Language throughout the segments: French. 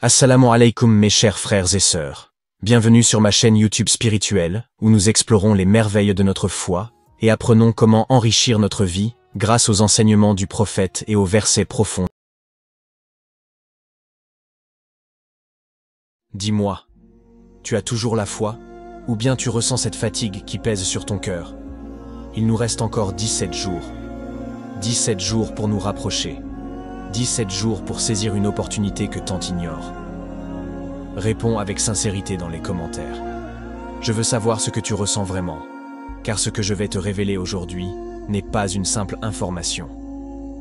Assalamu alaikum mes chers frères et sœurs. Bienvenue sur ma chaîne YouTube spirituelle, où nous explorons les merveilles de notre foi et apprenons comment enrichir notre vie grâce aux enseignements du prophète et aux versets profonds. Dis-moi, tu as toujours la foi, ou bien tu ressens cette fatigue qui pèse sur ton cœur? Il nous reste encore 17 jours. 17 jours pour nous rapprocher. 17 jours pour saisir une opportunité que tant ignorent. Réponds avec sincérité dans les commentaires. Je veux savoir ce que tu ressens vraiment, car ce que je vais te révéler aujourd'hui n'est pas une simple information.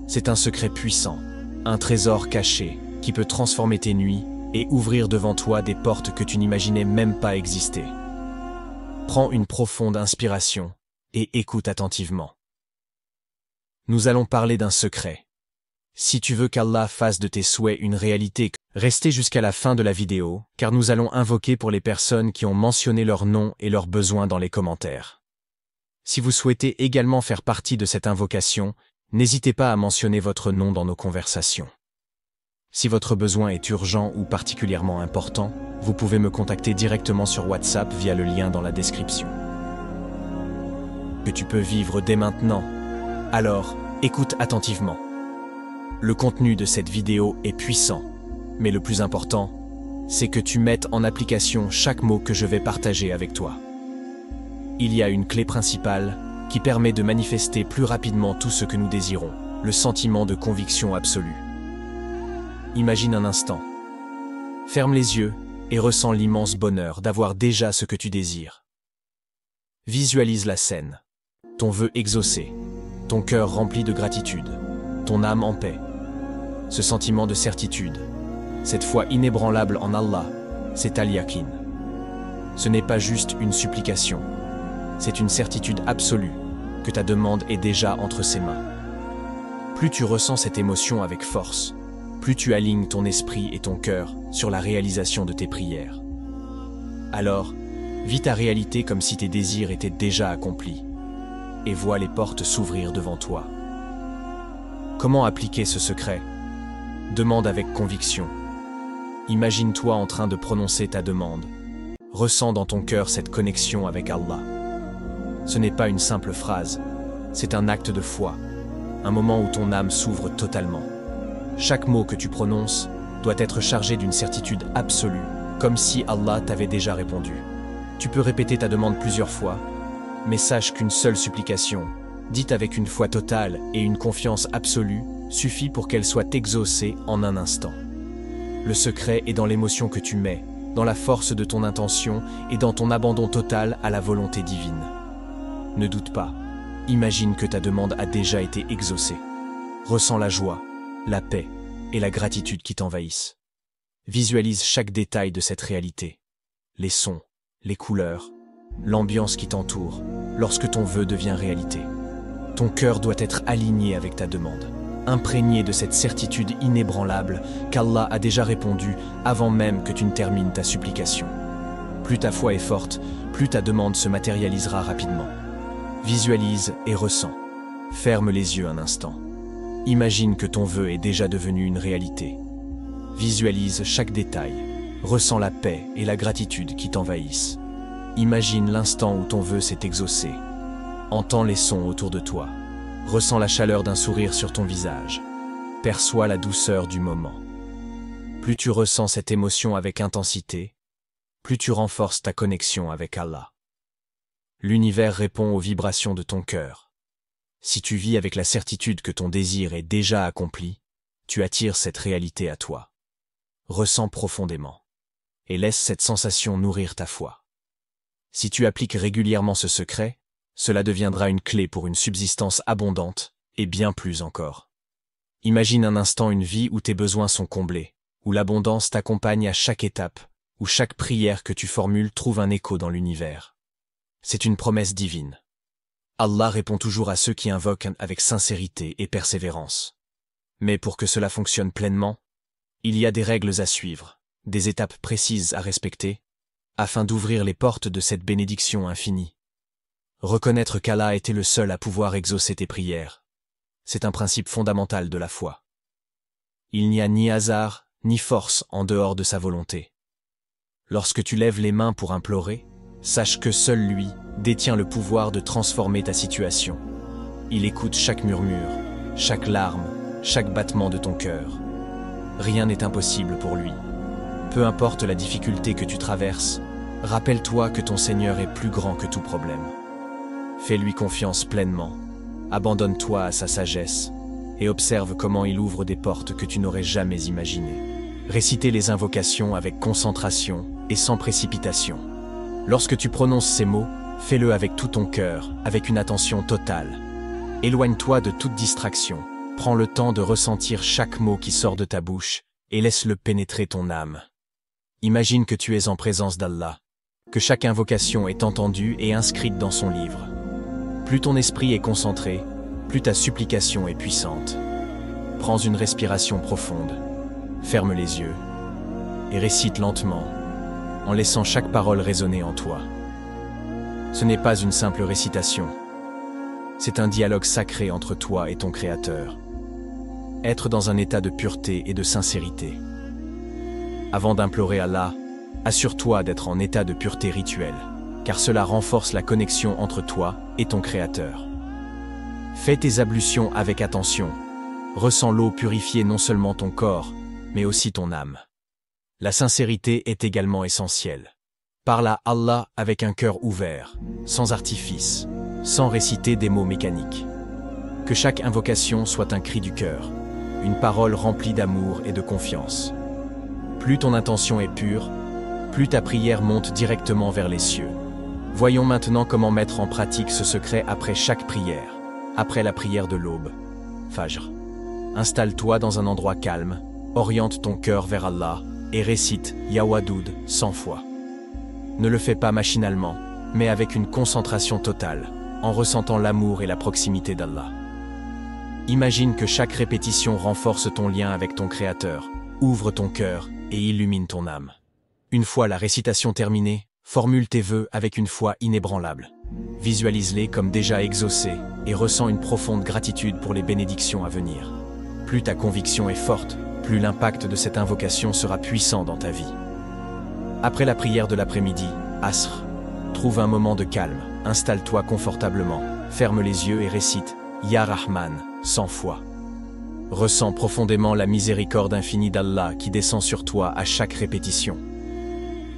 C'est un secret puissant, un trésor caché qui peut transformer tes nuits et ouvrir devant toi des portes que tu n'imaginais même pas exister. Prends une profonde inspiration et écoute attentivement. Nous allons parler d'un secret. Si tu veux qu'Allah fasse de tes souhaits une réalité, restez jusqu'à la fin de la vidéo, car nous allons invoquer pour les personnes qui ont mentionné leur nom et leurs besoins dans les commentaires. Si vous souhaitez également faire partie de cette invocation, n'hésitez pas à mentionner votre nom dans nos conversations. Si votre besoin est urgent ou particulièrement important, vous pouvez me contacter directement sur WhatsApp via le lien dans la description. Que tu peux vivre dès maintenant. Alors, écoute attentivement. Le contenu de cette vidéo est puissant, mais le plus important, c'est que tu mettes en application chaque mot que je vais partager avec toi. Il y a une clé principale qui permet de manifester plus rapidement tout ce que nous désirons, le sentiment de conviction absolue. Imagine un instant. Ferme les yeux et ressens l'immense bonheur d'avoir déjà ce que tu désires. Visualise la scène. Ton vœu exaucé, ton cœur rempli de gratitude, ton âme en paix. Ce sentiment de certitude, cette foi inébranlable en Allah, c'est al-yaqin. Ce n'est pas juste une supplication, c'est une certitude absolue que ta demande est déjà entre ses mains. Plus tu ressens cette émotion avec force, plus tu alignes ton esprit et ton cœur sur la réalisation de tes prières. Alors, vis ta réalité comme si tes désirs étaient déjà accomplis, et vois les portes s'ouvrir devant toi. Comment appliquer ce secret? Demande avec conviction. Imagine-toi en train de prononcer ta demande. Ressens dans ton cœur cette connexion avec Allah. Ce n'est pas une simple phrase, c'est un acte de foi, un moment où ton âme s'ouvre totalement. Chaque mot que tu prononces doit être chargé d'une certitude absolue, comme si Allah t'avait déjà répondu. Tu peux répéter ta demande plusieurs fois, mais sache qu'une seule supplication, dite avec une foi totale et une confiance absolue, suffit pour qu'elle soit exaucée en un instant. Le secret est dans l'émotion que tu mets, dans la force de ton intention et dans ton abandon total à la volonté divine. Ne doute pas, imagine que ta demande a déjà été exaucée. Ressens la joie, la paix et la gratitude qui t'envahissent. Visualise chaque détail de cette réalité. Les sons, les couleurs, l'ambiance qui t'entoure, lorsque ton vœu devient réalité. Ton cœur doit être aligné avec ta demande, imprégné de cette certitude inébranlable qu'Allah a déjà répondu avant même que tu ne termines ta supplication. Plus ta foi est forte, plus ta demande se matérialisera rapidement. Visualise et ressens. Ferme les yeux un instant. Imagine que ton vœu est déjà devenu une réalité. Visualise chaque détail. Ressens la paix et la gratitude qui t'envahissent. Imagine l'instant où ton vœu s'est exaucé. Entends les sons autour de toi. Ressens la chaleur d'un sourire sur ton visage. Perçois la douceur du moment. Plus tu ressens cette émotion avec intensité, plus tu renforces ta connexion avec Allah. L'univers répond aux vibrations de ton cœur. Si tu vis avec la certitude que ton désir est déjà accompli, tu attires cette réalité à toi. Ressens profondément et laisse cette sensation nourrir ta foi. Si tu appliques régulièrement ce secret, cela deviendra une clé pour une subsistance abondante, et bien plus encore. Imagine un instant une vie où tes besoins sont comblés, où l'abondance t'accompagne à chaque étape, où chaque prière que tu formules trouve un écho dans l'univers. C'est une promesse divine. Allah répond toujours à ceux qui invoquent avec sincérité et persévérance. Mais pour que cela fonctionne pleinement, il y a des règles à suivre, des étapes précises à respecter, afin d'ouvrir les portes de cette bénédiction infinie. Reconnaître qu'Allah était le seul à pouvoir exaucer tes prières. C'est un principe fondamental de la foi. Il n'y a ni hasard, ni force en dehors de sa volonté. Lorsque tu lèves les mains pour implorer, sache que seul lui détient le pouvoir de transformer ta situation. Il écoute chaque murmure, chaque larme, chaque battement de ton cœur. Rien n'est impossible pour lui. Peu importe la difficulté que tu traverses, rappelle-toi que ton Seigneur est plus grand que tout problème. Fais-lui confiance pleinement, abandonne-toi à sa sagesse et observe comment il ouvre des portes que tu n'aurais jamais imaginées. Récitez les invocations avec concentration et sans précipitation. Lorsque tu prononces ces mots, fais-le avec tout ton cœur, avec une attention totale. Éloigne-toi de toute distraction, prends le temps de ressentir chaque mot qui sort de ta bouche et laisse-le pénétrer ton âme. Imagine que tu es en présence d'Allah, que chaque invocation est entendue et inscrite dans son livre. Plus ton esprit est concentré, plus ta supplication est puissante. Prends une respiration profonde, ferme les yeux et récite lentement, en laissant chaque parole résonner en toi. Ce n'est pas une simple récitation, c'est un dialogue sacré entre toi et ton Créateur. Être dans un état de pureté et de sincérité. Avant d'implorer Allah, assure-toi d'être en état de pureté rituelle, car cela renforce la connexion entre toi et ton Créateur. Fais tes ablutions avec attention. Ressens l'eau purifier non seulement ton corps, mais aussi ton âme. La sincérité est également essentielle. Parle à Allah avec un cœur ouvert, sans artifice, sans réciter des mots mécaniques. Que chaque invocation soit un cri du cœur, une parole remplie d'amour et de confiance. Plus ton intention est pure, plus ta prière monte directement vers les cieux. Voyons maintenant comment mettre en pratique ce secret après chaque prière, après la prière de l'aube, Fajr. Installe-toi dans un endroit calme, oriente ton cœur vers Allah et récite Ya Wadoud 100 fois. Ne le fais pas machinalement, mais avec une concentration totale, en ressentant l'amour et la proximité d'Allah. Imagine que chaque répétition renforce ton lien avec ton Créateur, ouvre ton cœur et illumine ton âme. Une fois la récitation terminée, formule tes vœux avec une foi inébranlable. Visualise-les comme déjà exaucés et ressens une profonde gratitude pour les bénédictions à venir. Plus ta conviction est forte, plus l'impact de cette invocation sera puissant dans ta vie. Après la prière de l'après-midi, Asr, trouve un moment de calme, installe-toi confortablement, ferme les yeux et récite Ya Rahman 100 fois. Ressens profondément la miséricorde infinie d'Allah qui descend sur toi à chaque répétition.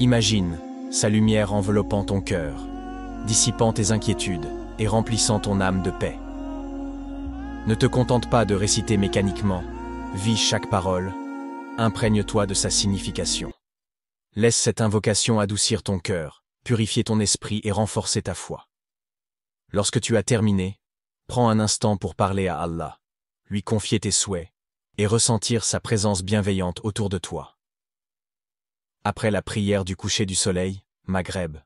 Imagine sa lumière enveloppant ton cœur, dissipant tes inquiétudes et remplissant ton âme de paix. Ne te contente pas de réciter mécaniquement, vis chaque parole, imprègne-toi de sa signification. Laisse cette invocation adoucir ton cœur, purifier ton esprit et renforcer ta foi. Lorsque tu as terminé, prends un instant pour parler à Allah, lui confier tes souhaits et ressentir sa présence bienveillante autour de toi. Après la prière du coucher du soleil, Maghreb,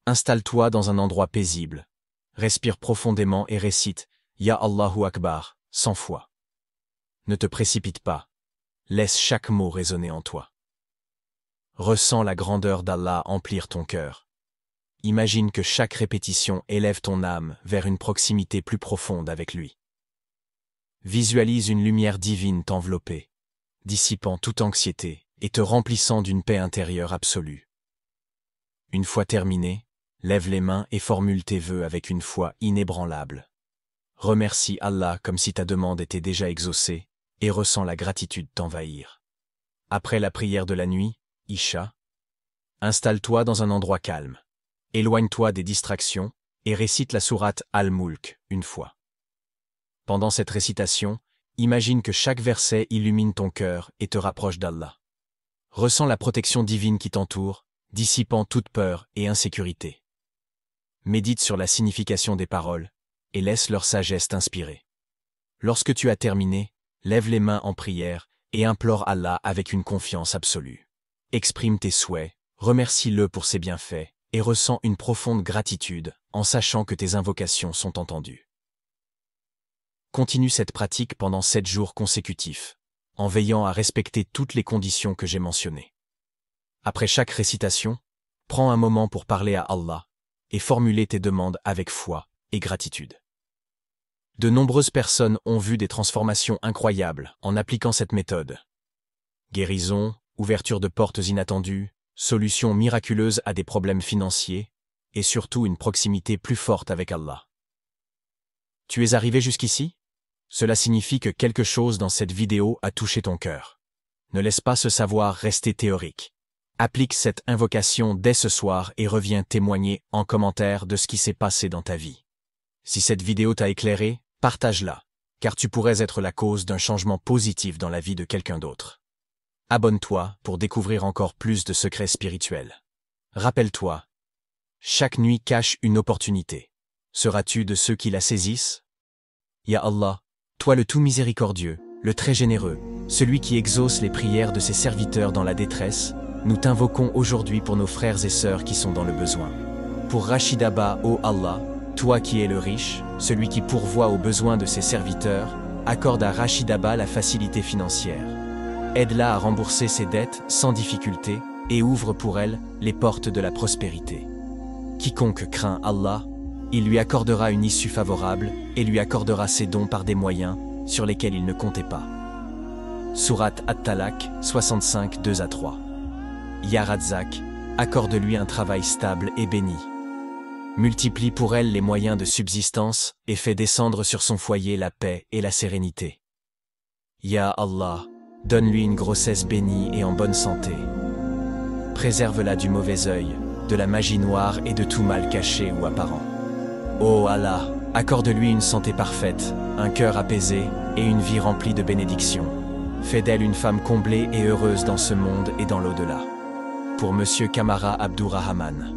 installe-toi dans un endroit paisible, respire profondément et récite Ya Allahu Akbar 100 fois. Ne te précipite pas, laisse chaque mot résonner en toi. Ressens la grandeur d'Allah emplir ton cœur. Imagine que chaque répétition élève ton âme vers une proximité plus profonde avec lui. Visualise une lumière divine t'envelopper, dissipant toute anxiété et te remplissant d'une paix intérieure absolue. Une fois terminé, lève les mains et formule tes vœux avec une foi inébranlable. Remercie Allah comme si ta demande était déjà exaucée et ressens la gratitude t'envahir. Après la prière de la nuit, Isha, installe-toi dans un endroit calme. Éloigne-toi des distractions et récite la sourate Al-Mulk une fois. Pendant cette récitation, imagine que chaque verset illumine ton cœur et te rapproche d'Allah. Ressens la protection divine qui t'entoure, dissipant toute peur et insécurité. Médite sur la signification des paroles et laisse leur sagesse t'inspirer. Lorsque tu as terminé, lève les mains en prière et implore Allah avec une confiance absolue. Exprime tes souhaits, remercie-le pour ses bienfaits et ressens une profonde gratitude en sachant que tes invocations sont entendues. Continue cette pratique pendant 7 jours consécutifs, en veillant à respecter toutes les conditions que j'ai mentionnées. Après chaque récitation, prends un moment pour parler à Allah et formuler tes demandes avec foi et gratitude. De nombreuses personnes ont vu des transformations incroyables en appliquant cette méthode. Guérison, ouverture de portes inattendues, solution miraculeuse à des problèmes financiers, et surtout une proximité plus forte avec Allah. Tu es arrivé jusqu'ici? Cela signifie que quelque chose dans cette vidéo a touché ton cœur. Ne laisse pas ce savoir rester théorique. Applique cette invocation dès ce soir et reviens témoigner en commentaire de ce qui s'est passé dans ta vie. Si cette vidéo t'a éclairé, partage-la, car tu pourrais être la cause d'un changement positif dans la vie de quelqu'un d'autre. Abonne-toi pour découvrir encore plus de secrets spirituels. Rappelle-toi, chaque nuit cache une opportunité. Seras-tu de ceux qui la saisissent? Ya Allah, toi le tout miséricordieux, le très généreux, celui qui exauce les prières de ses serviteurs dans la détresse, nous t'invoquons aujourd'hui pour nos frères et sœurs qui sont dans le besoin. Pour Rachid Abba, ô Allah, toi qui es le riche, celui qui pourvoit aux besoins de ses serviteurs, accorde à Rachid Abba la facilité financière. Aide-la à rembourser ses dettes sans difficulté et ouvre pour elle les portes de la prospérité. Quiconque craint Allah, il lui accordera une issue favorable et lui accordera ses dons par des moyens sur lesquels il ne comptait pas. Sourate At-Talaq 65, 2-3. Ya Razzaq, accorde-lui un travail stable et béni. Multiplie pour elle les moyens de subsistance et fais descendre sur son foyer la paix et la sérénité. Ya Allah, donne-lui une grossesse bénie et en bonne santé. Préserve-la du mauvais œil, de la magie noire et de tout mal caché ou apparent. Ô Allah, accorde-lui une santé parfaite, un cœur apaisé et une vie remplie de bénédictions. Fais d'elle une femme comblée et heureuse dans ce monde et dans l'au-delà. Pour Monsieur Kamara Abdourahman.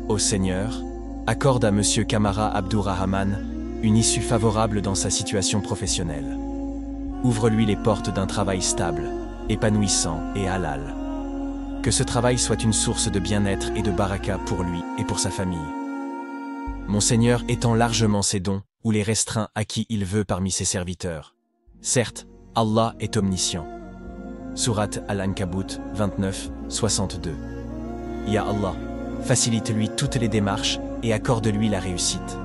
Ô Seigneur, accorde à Monsieur Kamara Abdourahman une issue favorable dans sa situation professionnelle. Ouvre-lui les portes d'un travail stable, épanouissant et halal. Que ce travail soit une source de bien-être et de baraka pour lui et pour sa famille. Mon Seigneur étend largement ses dons ou les restreint à qui il veut parmi ses serviteurs. Certes, Allah est omniscient. Sourate Al-Ankabut 29, 62. Ya Allah, facilite-lui toutes les démarches et accorde-lui la réussite.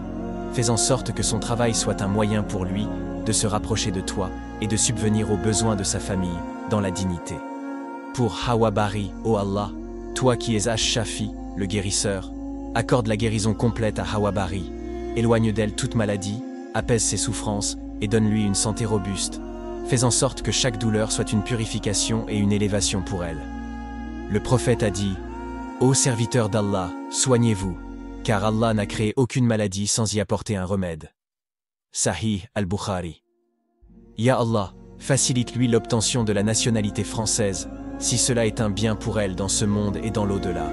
Fais en sorte que son travail soit un moyen pour lui de se rapprocher de toi et de subvenir aux besoins de sa famille dans la dignité. Pour Hawa Bari, ô Allah, toi qui es Ash-Shafi, le guérisseur, accorde la guérison complète à Hawa Bari, éloigne d'elle toute maladie, apaise ses souffrances et donne-lui une santé robuste. Fais en sorte que chaque douleur soit une purification et une élévation pour elle. Le prophète a dit, « Ô serviteurs d'Allah, soignez-vous, car Allah n'a créé aucune maladie sans y apporter un remède. » Sahih al-Bukhari. Ya Allah, facilite-lui l'obtention de la nationalité française, si cela est un bien pour elle dans ce monde et dans l'au-delà.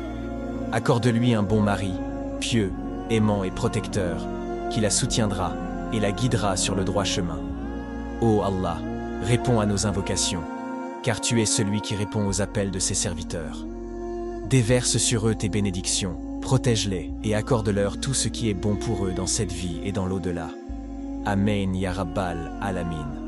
Accorde-lui un bon mari, pieux, aimant et protecteur, qui la soutiendra et la guidera sur le droit chemin. Ô Allah, réponds à nos invocations, car tu es celui qui répond aux appels de ses serviteurs. Déverse sur eux tes bénédictions, protège-les et accorde-leur tout ce qui est bon pour eux dans cette vie et dans l'au-delà. Amen ya Rabbal Alamin.